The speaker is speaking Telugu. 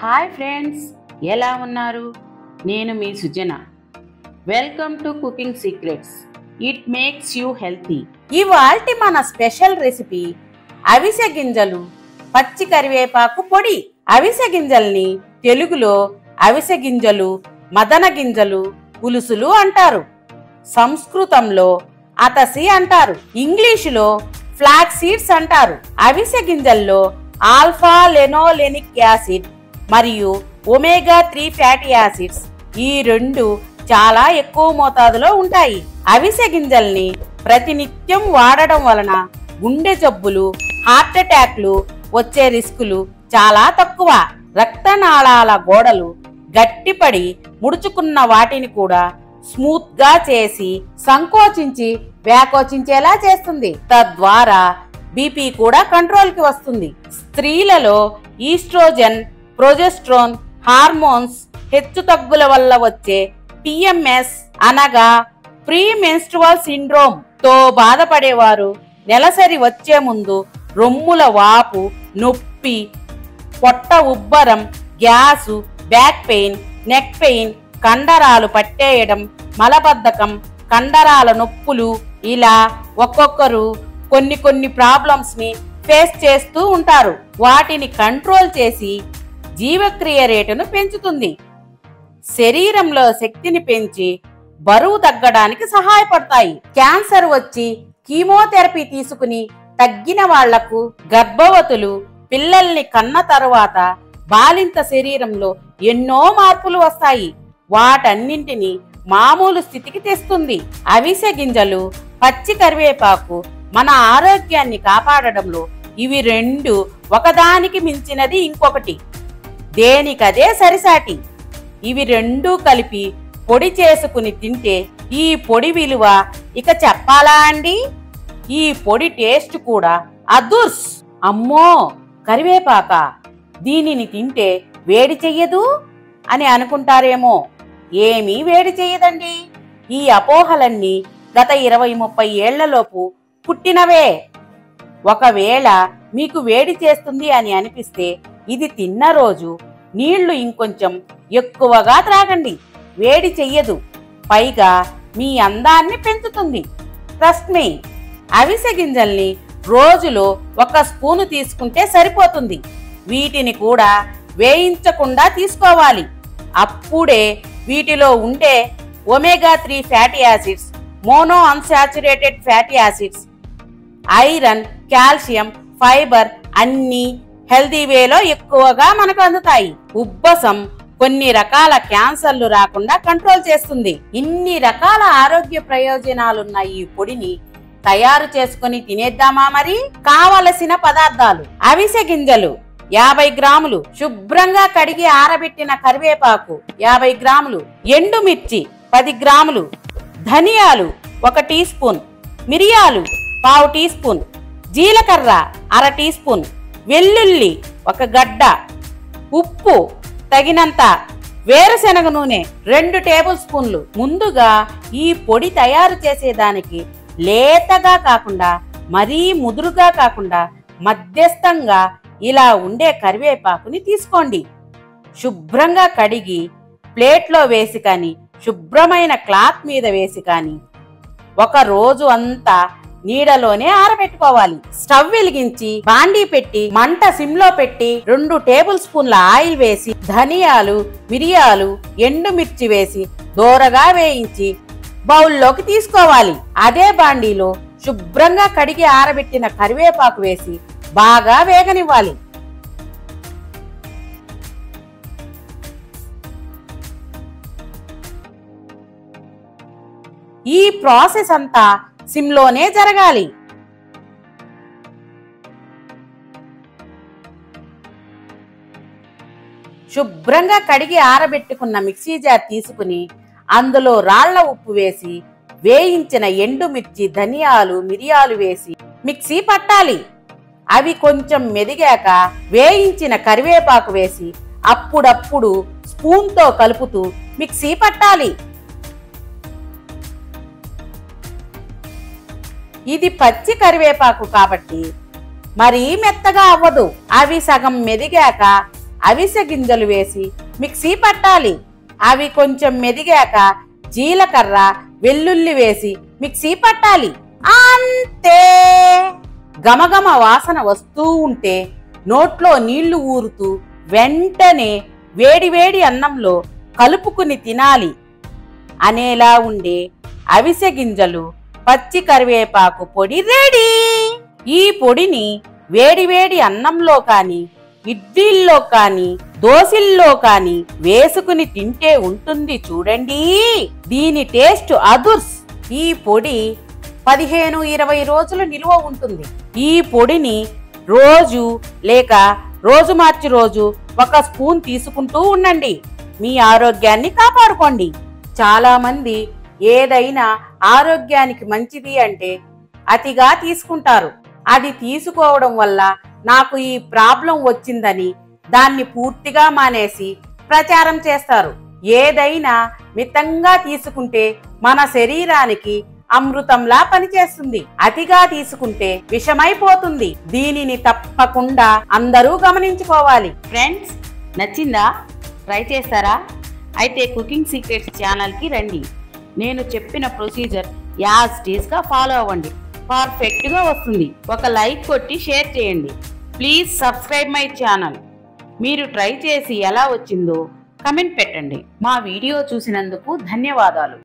హాయ్ ఫ్రెండ్స్, ఎలా ఉన్నారు? నేను మీ Sujana. Welcome to cooking secrets. It makes you healthy. ఇవాల్టి మన స్పెషల్ రెసిపీ అవిసె గింజలు పచ్చి కరివేపాకు పొడి. అవిసె గింజల్ని తెలుగులో అవిసె గింజలు, మదన గింజలు, పులుసులు అంటారు. సంస్కృతంలో అతసి అంటారు. ఇంగ్లీషులో ఫ్లాక్ సీడ్స్ అంటారు. అవిసె గింజల్లో ఆల్ఫా లెనోలెనిక్ యాసిడ్ మరియు ఒమేగా 3 ఫ్యాటీ యాసిడ్స్ ఈ రెండు చాలా ఎక్కువ మోతాదులో ఉంటాయి. అవిసె గింజల్ని ప్రతినిత్యం వాడడం వలన గుండె జబ్బులు, హార్ట్ అటాక్లు వచ్చే రిస్కులు చాలా తక్కువ. రక్తనాళాల గోడలు గట్టిపడి ముడుచుకున్న వాటిని కూడా స్మూత్ గా చేసి సంకోచించి వ్యాకోచించేలా చేస్తుంది. తద్వారా బీపీ కూడా కంట్రోల్ కి వస్తుంది. స్త్రీలలో ఈస్ట్రోజన్, ప్రొజెస్ట్రోన్ హార్మోన్స్ హెచ్చుతగ్గుల వల్ల వచ్చే పిఎంఎస్ అనగా ప్రీ మెన్స్ట్రువల్ సిండ్రోమ్ తో బాధపడేవారు నెలసరి వచ్చే ముందు రొమ్ముల వాపు, నొప్పి, పొట్ట ఉబ్బరం, gas, back pain, neck pain, కండరాలు పట్టేయడం, మలబద్ధకం, కండరాల నొప్పులు ఇలా ఒక్కొక్కరు కొన్ని ప్రాబ్లమ్స్ ని ఫేస్ చేస్తూ ఉంటారు. వాటిని కంట్రోల్ చేసి జీవక్రియ రేటును పెంచుతుంది. శరీరంలో శక్తిని పెంచి బరువు తగ్గడానికి సహాయపడతాయి. క్యాన్సర్ వచ్చి కీమోథెరపీ తీసుకుని తగ్గిన వాళ్లకు, గర్భవతులు పిల్లల్ని కన్న తరువాత బాలింత శరీరంలో ఎన్నో మార్పులు వస్తాయి. వాటన్నింటినీ మామూలు స్థితికి తెస్తుంది. అవిసె గింజలు, పచ్చి కరివేపాకు మన ఆరోగ్యాన్ని కాపాడడంలో ఇవి రెండు ఒకదానికి మించినది ఇంకొకటి. దేనికదే సరిసాటి. ఇవి రెండూ కలిపి పొడి చేసుకుని తింటే ఈ పొడి విలువ ఇక చెప్పాలా అండి? ఈ పొడి టేస్ట్ కూడా అదుర్స్. అమ్మో, కరివేపాక, దీనిని తింటే వేడి చెయ్యదు అని అనుకుంటారేమో. ఏమీ వేడి చెయ్యదండి. ఈ అపోహలన్నీ గత 20-30 ఏళ్లలోపు పుట్టినవే. ఒకవేళ మీకు వేడి చేస్తుంది అని అనిపిస్తే ఇది తిన్న రోజు నీళ్లు ఇంకొంచెం ఎక్కువగా త్రాగండి. వేడి చెయ్యదు, పైగా మీ అందాన్ని పెంచుతుంది. Trust me. అవిసె గింజల్ని రోజులో 1 స్పూను తీసుకుంటే సరిపోతుంది. వీటిని కూడా వేయించకుండా తీసుకోవాలి. అప్పుడే వీటిలో ఉండే omega 3 fatty acids, mono unsaturated fatty acids, iron, calcium, fibre అన్ని హెల్దీ వేలో ఎక్కువగా మనకు అందుతాయి. ఉబ్బసం, కొన్ని రకాల క్యాన్సర్లు రాకుండా కంట్రోల్ చేస్తుంది. ఇన్ని రకాల ఆరోగ్య ప్రయోజనాలున్న ఈ పొడిని తయారు చేసుకుని తినేద్దామా మరి? కావలసిన పదార్థాలు: అవిసె గింజలు 50 గ్రాములు, శుభ్రంగా కడిగి ఆరబెట్టిన కరివేపాకు 50 గ్రాములు, ఎండుమిర్చి 10 గ్రాములు, ధనియాలు 1 టీ స్పూన్, మిరియాలు 1/2 టీ స్పూన్, జీలకర్ర 1/2 టీ స్పూన్, వెల్లుల్లి 1 గడ్డ, ఉప్పు తగినంత, వేరుశెనగ నూనె 2 టేబుల్ స్పూన్లు. ముందుగా ఈ పొడి తయారు చేసేదానికి లేతగా కాకుండా మరీ ముదురుగా కాకుండా మధ్యస్థంగా ఇలా ఉండే కరివేపాకుని తీసుకోండి. శుభ్రంగా కడిగి ప్లేట్లో వేసి కానీ, శుభ్రమైన క్లాత్ మీద వేసి కానీ 1 రోజు అంతా నీడలోనే ఆరబెట్టుకోవాలి. స్టవ్ వెలిగించి బాండీ పెట్టి మంట సిమ్లో పెట్టి 2 టేబుల్ స్పూన్ల ఆయిల్ వేసి ధనియాలు, మిరియాలు, ఎండుమిర్చి వేసి దోరగా వేయించి బౌల్లోకి తీసుకోవాలి. అదే బాండీలో శుభ్రంగా కడిగి ఆరబెట్టిన కరివేపాకు వేసి బాగా వేగనివ్వాలి. ఈ ప్రాసెస్ అంతా సిమ్లోనే జరగాలి. శుభ్రంగా కడిగి ఆరబెట్టుకున్న మిక్సీ జార్ తీసుకుని అందులో రాళ్ల ఉప్పు వేసి వేయించిన ఎండుమిర్చి, ధనియాలు, మిరియాలు వేసి మిక్సీ పట్టాలి. అవి కొంచెం మెదిగాక వేయించిన కరివేపాకు వేసి అప్పుడప్పుడు స్పూన్తో కలుపుతూ మిక్సీ పట్టాలి. ఇది పచ్చి కరివేపాకు కాబట్టి మరీ మెత్తగా అవ్వదు. అవి సగం మెదిగాక అవిసె గింజలు వేసి మిక్సీ పట్టాలి. అవి కొంచెం మెదిగాక జీలకర్ర, వెల్లుల్లి వేసి మిక్సీ పట్టాలి. అంతే. గమగమ వాసన వస్తూ ఉంటే నోట్లో నీళ్లు ఊరుతూ వెంటనే వేడివేడి అన్నంలో కలుపుకుని తినాలి అనేలా ఉండే అవిసె గింజలు, పచ్చి కరివేపాకు పొడి రెడీ. ఈ పొడిని వేడివేడి అన్నంలో కానీ, ఇడ్లీల్లో కానీ, దోశల్లో కానీ వేసుకుని తింటే ఉంటుంది చూడండి. దీని టేస్ట్ అదుర్స్. ఈ పొడి 15-20 రోజులు నిల్వ ఉంటుంది. ఈ పొడిని రోజు లేక రోజు మార్చి రోజు 1 స్పూన్ తీసుకుంటూ ఉండండి. మీ ఆరోగ్యాన్ని కాపాడుకోండి. చాలా మంది ఏదైనా ఆరోగ్యానికి మంచిది అంటే అతిగా తీసుకుంటారు. అది తీసుకోవడం వల్ల నాకు ఈ ప్రాబ్లం వచ్చిందని దాన్ని పూర్తిగా మానేసి ప్రచారం చేస్తారు. ఏదైనా మితంగా తీసుకుంటే మన శరీరానికి అమృతంలా పనిచేస్తుంది. అతిగా తీసుకుంటే విషమైపోతుంది. దీనిని తప్పకుండా అందరూ గమనించుకోవాలి. ఫ్రెండ్స్, నచ్చిందా? ట్రై చేస్తారా? అయితే కుకింగ్ సీక్రెట్స్ ఛానల్కి రండి. నేను చెప్పిన ప్రొసీజర్ యాజ్ ఇట్ గా ఫాలో అవ్వండి. పర్ఫెక్ట్గా వస్తుంది. ఒక లైక్ కొట్టి షేర్ చేయండి. Please subscribe my channel. మీరు ట్రై చేసి ఎలా వచ్చిందో కమెంట్ పెట్టండి. మా వీడియో చూసినందుకు ధన్యవాదాలు.